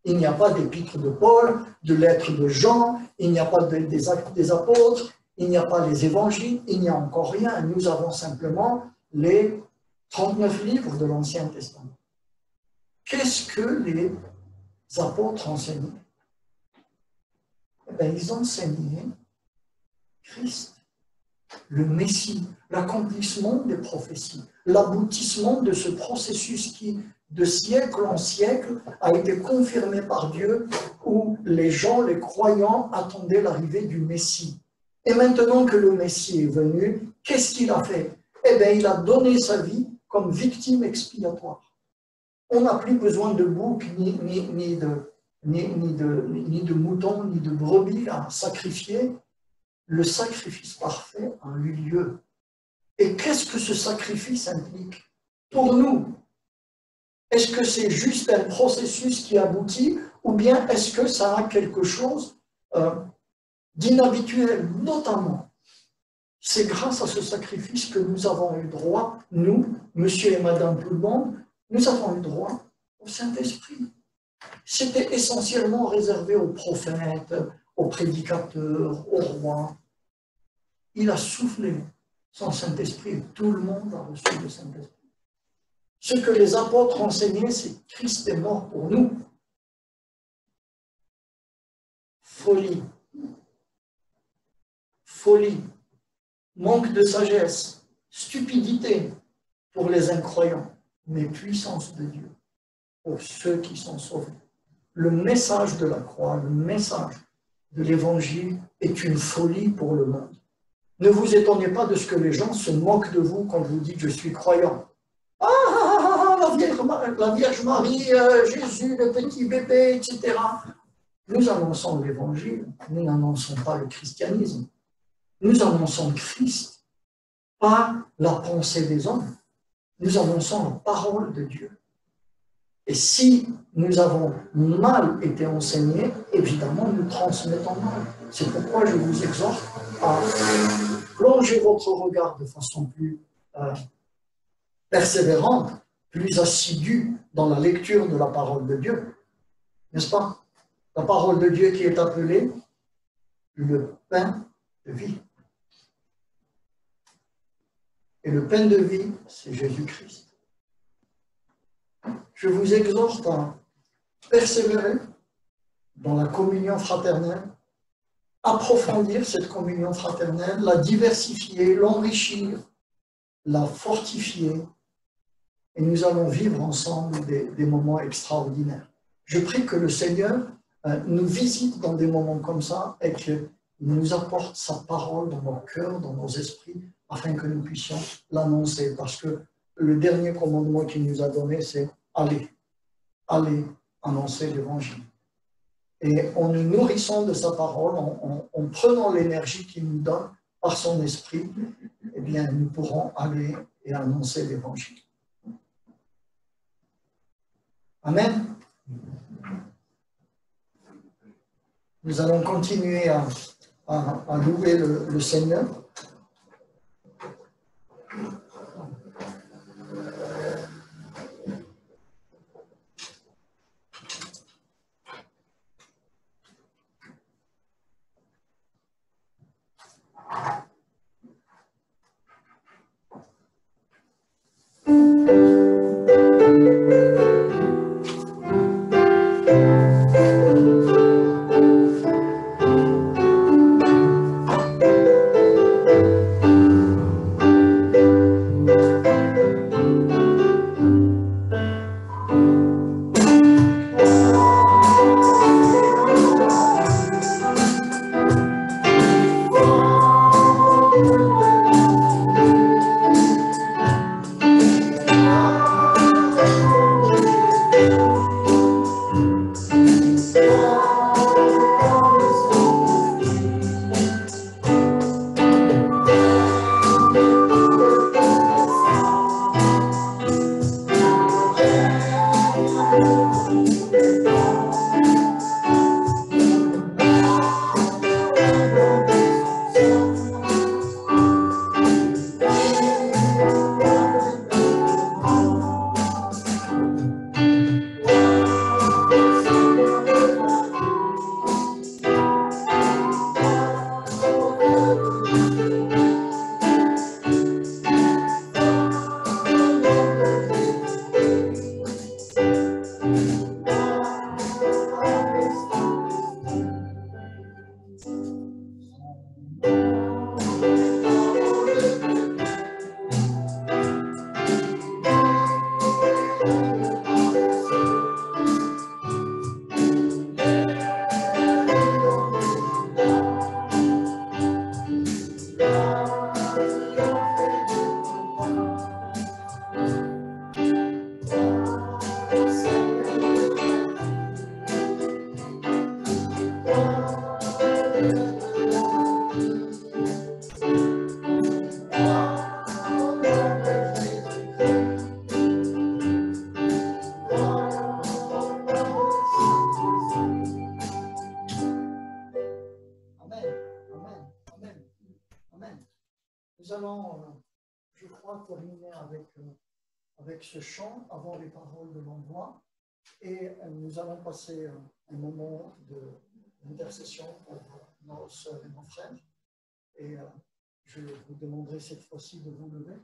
Il n'y a pas d'épître de Paul, de lettres de Jean, il n'y a pas des actes des apôtres, il n'y a pas les évangiles, il n'y a encore rien. Nous avons simplement les 39 livres de l'Ancien Testament. qu'est-ce que les apôtres enseignaient? Eh bien, ils enseignaient Christ, le Messie, l'accomplissement des prophéties, l'aboutissement de ce processus qui, de siècle en siècle, a été confirmé par Dieu, où les gens, les croyants, attendaient l'arrivée du Messie. Et maintenant que le Messie est venu, qu'est-ce qu'il a fait? Eh bien, il a donné sa vie comme victime expiatoire. On n'a plus besoin de boucs, ni de moutons, ni de brebis à sacrifier. Le sacrifice parfait a eu lieu. Et qu'est-ce que ce sacrifice implique pour nous? Est-ce que c'est juste un processus qui aboutit, ou bien est-ce que ça a quelque chose d'inhabituel? Notamment, c'est grâce à ce sacrifice que nous avons eu droit, nous, monsieur et madame tout le monde, nous avons eu droit au Saint-Esprit. C'était essentiellement réservé aux prophètes, aux prédicateurs, aux rois. Il a soufflé son Saint-Esprit et tout le monde a reçu le Saint-Esprit. Ce que les apôtres enseignaient, c'est que Christ est mort pour nous. Folie. Folie. Manque de sagesse. Stupidité pour les incroyants. Mais puissance de Dieu pour ceux qui sont sauvés. Le message de la croix, le message de l'Évangile est une folie pour le monde. Ne vous étonnez pas de ce que les gens se moquent de vous quand vous dites « je suis croyant ». La Vierge Marie, Jésus, le petit bébé, etc. Nous annonçons l'Évangile, nous n'annonçons pas le christianisme. Nous annonçons Christ, pas la pensée des hommes. Nous annonçons la parole de Dieu. Et si nous avons mal été enseignés, évidemment, nous transmettons mal. C'est pourquoi je vous exhorte à plonger votre regard de façon plus persévérante, plus assidue dans la lecture de la parole de Dieu. N'est-ce pas? La parole de Dieu qui est appelée le pain de vie. Et le pain de vie, c'est Jésus-Christ. Je vous exhorte à persévérer dans la communion fraternelle, approfondir cette communion fraternelle, la diversifier, l'enrichir, la fortifier, et nous allons vivre ensemble des moments extraordinaires. Je prie que le Seigneur nous visite dans des moments comme ça et qu'il nous apporte sa parole dans nos cœurs, dans nos esprits, afin que nous puissions l'annoncer. Parce que le dernier commandement qu'il nous a donné, c'est allez annoncer l'Évangile. Et en nous nourrissant de sa parole, en prenant l'énergie qu'il nous donne par son esprit, eh bien, nous pourrons aller et annoncer l'Évangile. Amen. Nous allons continuer à louer le Seigneur. terminer avec ce chant avant les paroles de l'envoi. Et nous allons passer un moment d'intercession pour nos sœurs et nos frères. Et je vous demanderai cette fois-ci de vous lever.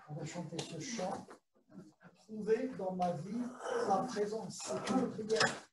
On va chanter ce chant. Trouver dans ma vie la présence. C'est une prière.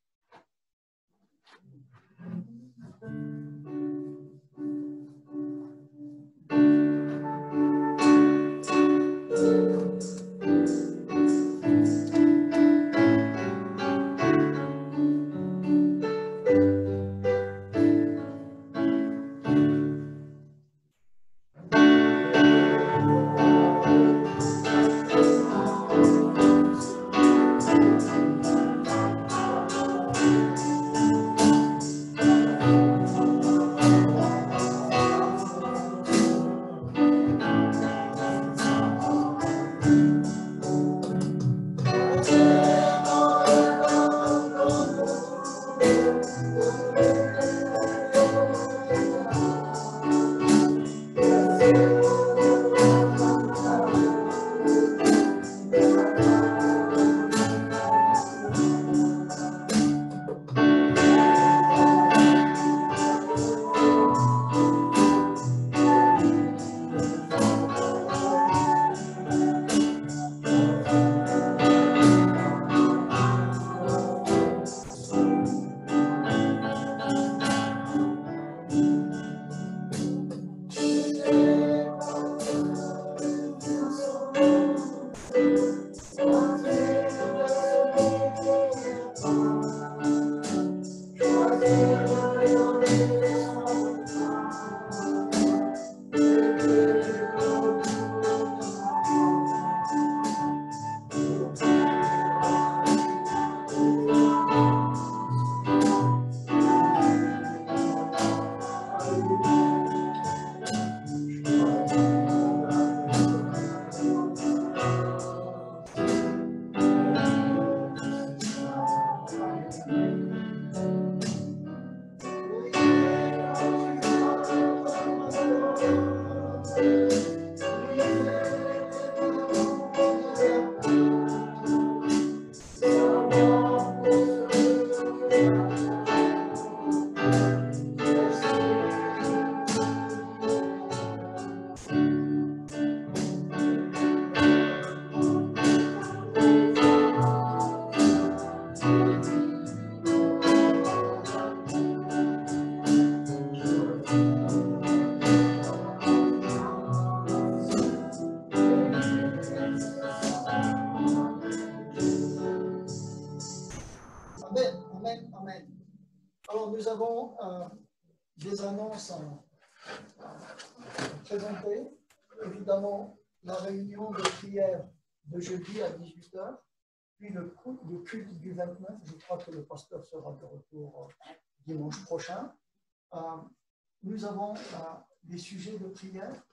Nous avons des annonces à présenter. Évidemment, la réunion de prière de jeudi à 18h, puis le culte du 29. Je crois que le pasteur sera de retour dimanche prochain. Nous avons des sujets de prière,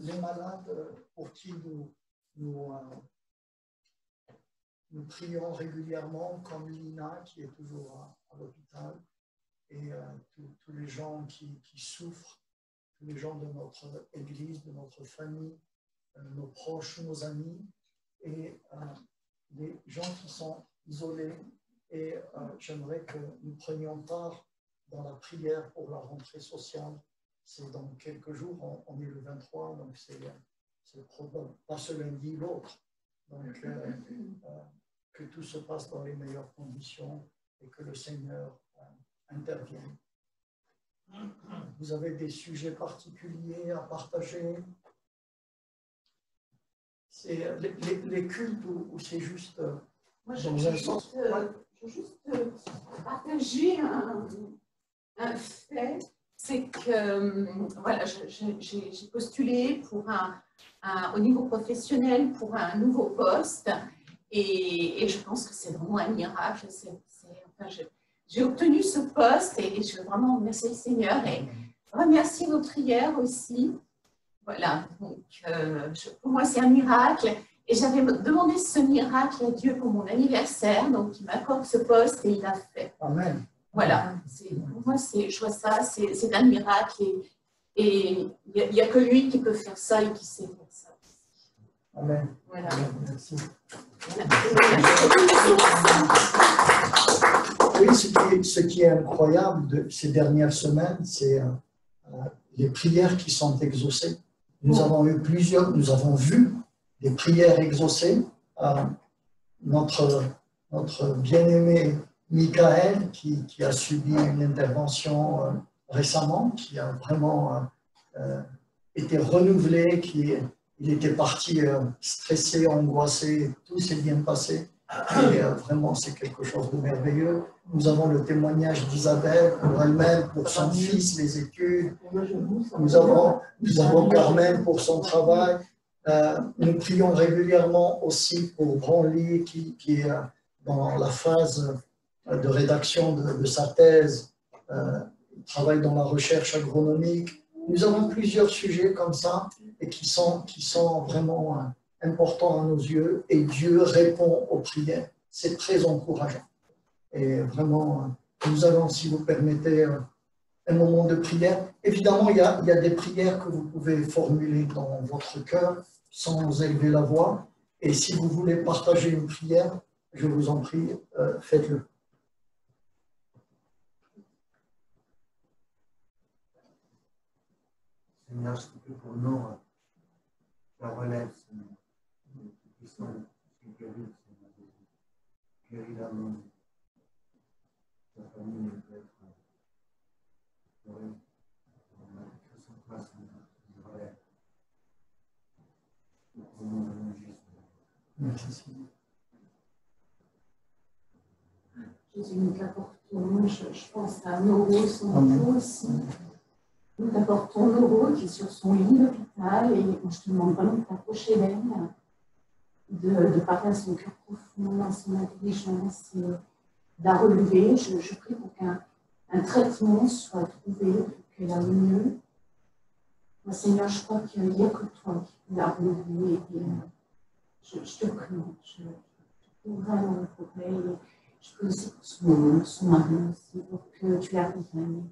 les malades pour qui nous prions régulièrement, comme Lina qui est toujours à l'hôpital, et tous les gens qui souffrent, tous les gens de notre église, de notre famille, nos proches, nos amis, et les gens qui sont isolés. Et j'aimerais que nous prenions part dans la prière pour la rentrée sociale. C'est dans quelques jours, on est le 23, donc c'est probable, pas ce lundi, l'autre. Donc, que tout se passe dans les meilleures conditions et que le Seigneur intervienne. Vous avez des sujets particuliers à partager? C'est les cultes ou c'est juste Moi, je veux juste partager un fait, c'est que voilà, j'ai postulé pour au niveau professionnel pour un nouveau poste et je pense que c'est vraiment un miracle. J'ai obtenu ce poste et je veux vraiment remercier le Seigneur et remercier vos prières aussi. Voilà, donc pour moi c'est un miracle et j'avais demandé ce miracle à Dieu pour mon anniversaire, donc il m'accorde ce poste et il l'a fait. Amen. Voilà, pour moi je vois ça, c'est un miracle et il n'y a que lui qui peut faire ça et qui sait faire ça. Amen. Voilà. Merci. Oui, ce qui est incroyable de ces dernières semaines, c'est les prières qui sont exaucées. Nous avons vu des prières exaucées. Notre bien-aimé Michael, qui a subi une intervention récemment, qui a vraiment été renouvelé, il était parti stressé, angoissé, tout s'est bien passé. Et vraiment, c'est quelque chose de merveilleux. Nous avons le témoignage d'Isabelle pour elle-même, pour son fils, les études. Nous avons Carmen pour son travail. Nous prions régulièrement aussi pour Branly, qui est dans la phase de rédaction de sa thèse. Il travaille dans la recherche agronomique. Nous avons plusieurs sujets comme ça et qui sont vraiment importants à nos yeux, et Dieu répond aux prières. C'est très encourageant. Et vraiment, nous allons, si vous permettez, un moment de prière. Évidemment, il y a des prières que vous pouvez formuler dans votre cœur sans élever la voix. Et si vous voulez partager une prière, je vous en prie, faites-le. Seigneur, s'il te plaît, pour nous, la relève, Seigneur. Qui sont guéris, Seigneur. Guéris la main. Ta famille peut être guérie. On a que son place, Seigneur. Relève. Au nom de Jésus. Merci, Seigneur. Jésus, nous t'apportons, je pense à Noro, son époux aussi. Nous t'apportons Noro qui est sur son lit d'hôpital, et je te demande vraiment de t'approcher d'elle, de parler à son cœur profond, à son intelligence, et de la relever. Je prie pour qu'un traitement soit trouvé, pour qu'elle aille mieux. Moi, Seigneur, je crois qu'il n'y a que toi qui peux la relever, et je te prie, je te prie vraiment pour elle. Je prie aussi pour son mari aussi, pour que tu la accompagnes.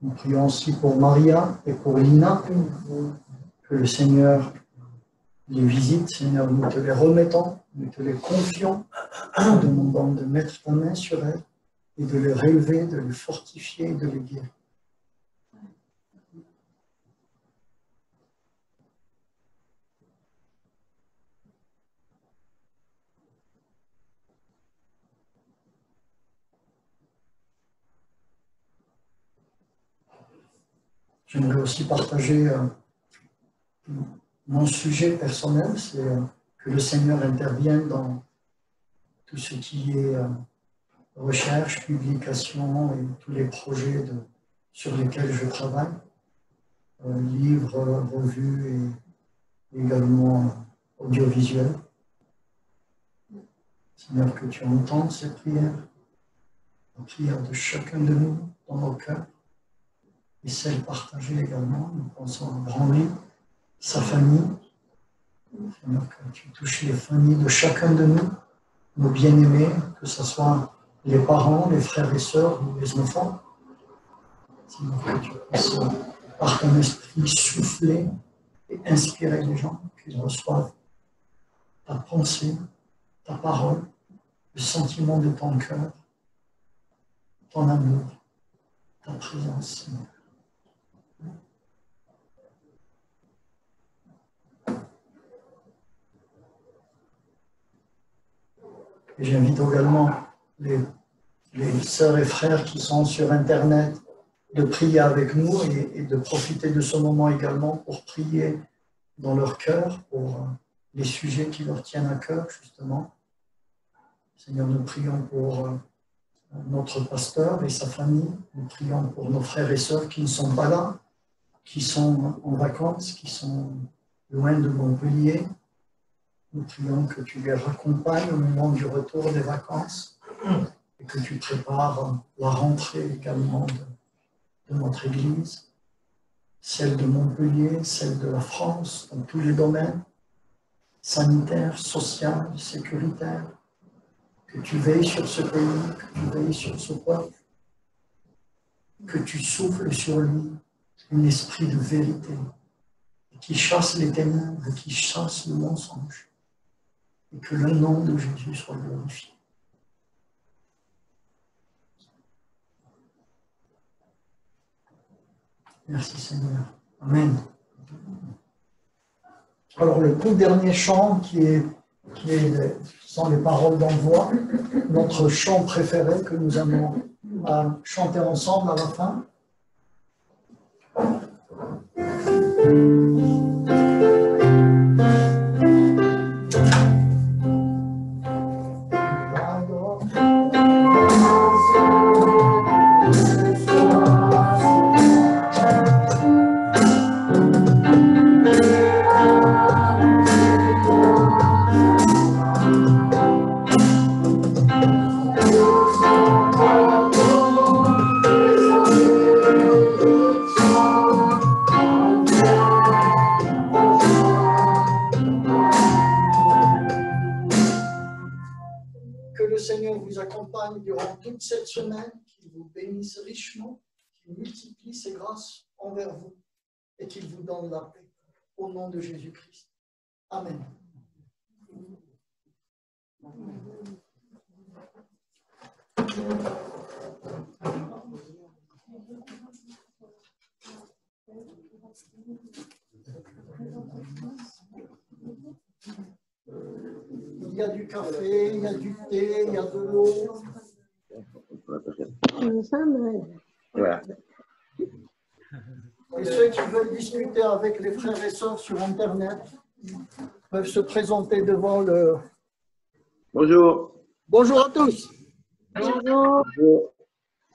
Nous prions aussi pour Maria et pour Lina, que le Seigneur les visite. Seigneur, nous te les remettons, nous te les confions, en demandant de mettre ta main sur elles et de les relever, de les fortifier et de les guérir. J'aimerais aussi partager mon sujet personnel, c'est que le Seigneur intervienne dans tout ce qui est recherche, publication et tous les projets sur lesquels je travaille, livres, revues et également audiovisuels. Seigneur, que tu entends ces prières, la prière de chacun de nous dans nos cœurs, et celles partagées également. Nous pensons à Branly, sa famille. Seigneur, que tu touches les familles de chacun de nous, nos bien-aimés, que ce soit les parents, les frères et sœurs ou les enfants. Seigneur, que tu puisses, par ton esprit, souffler et inspirer les gens, qu'ils reçoivent ta pensée, ta parole, le sentiment de ton cœur, ton amour, ta présence, Seigneur. Et j'invite également les sœurs et frères qui sont sur Internet de prier avec nous et de profiter de ce moment également pour prier dans leur cœur pour les sujets qui leur tiennent à cœur, justement. Seigneur, nous prions pour notre pasteur et sa famille. Nous prions pour nos frères et sœurs qui ne sont pas là, qui sont en vacances, qui sont loin de Montpellier. Nous prions que tu les raccompagnes au moment du retour des vacances et que tu prépares la rentrée également de notre Église, celle de Montpellier, celle de la France, dans tous les domaines, sanitaires, sociaux, sécuritaires. que tu veilles sur ce pays, que tu veilles sur ce peuple, que tu souffles sur lui un esprit de vérité, qui chasse les ténèbres, qui chasse le mensonge, et que le nom de Jésus soit glorifié. Merci Seigneur. Amen. Alors le tout dernier chant sont les paroles d'envoi, notre chant préféré que nous allons chanter ensemble à la fin. Durant toute cette semaine, qu'il vous bénisse richement, qu'il multiplie ses grâces envers vous et qu'il vous donne la paix. Au nom de Jésus-Christ. Amen. Il y a du café, il y a du thé, il y a de l'eau. Voilà. Et ceux qui veulent discuter avec les frères et sœurs sur Internet peuvent se présenter devant le... Bonjour. Bonjour à tous. Bonjour.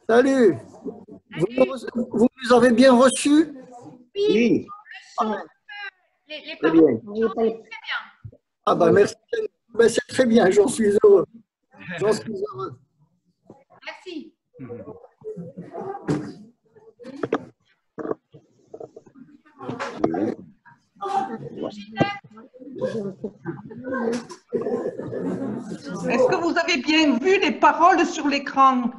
Salut. Vous nous avez bien reçus? Oui. Les Très bien. très bien. Ah ben merci. Ben, c'est très bien, j'en suis heureux. J'en suis heureux. Merci. Est-ce que vous avez bien vu les paroles sur l'écran? Non,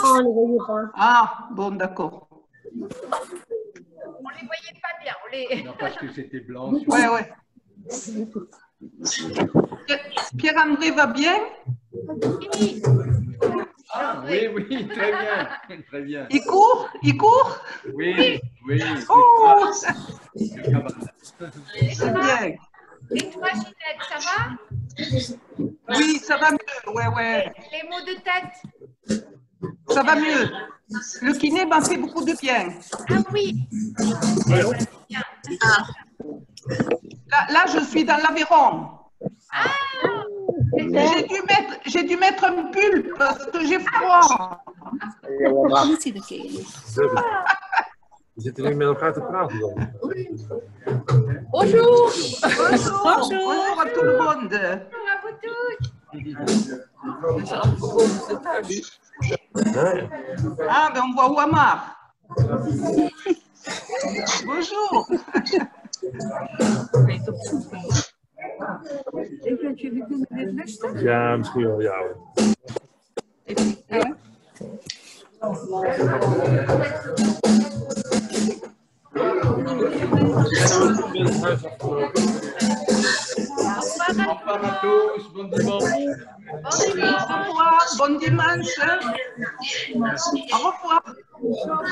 on les voyait pas. Ah, bon, d'accord. On les voyait pas bien. Non, parce que c'était blanc. Ouais, ouais. Pierre-André va bien? Oui. Ah, oui, oui, très bien. Très bien. Il court? Il court? Oui, oui. Oh, C'est pas mal. c'est bien. Et toi, Ginette, ça va? Oui, ça va mieux. Ouais, ouais. Les maux de tête? Ça va mieux. Le kiné m'a fait beaucoup de bien. Ah oui. Bien. Là, je suis dans l'Aveyron. Ah, J'ai dû mettre un pull parce que j'ai froid. We zitten nu met elkaar te praten dan. bonjour. Bonjour à tout le monde. Bonjour à vous tous. Ah, ben on voit Ouamar. Bonjour. Ja, misschien wel, ja hoor. Au revoir à tous, bon dimanche. Au revoir, bon dimanche. Au revoir. Au revoir.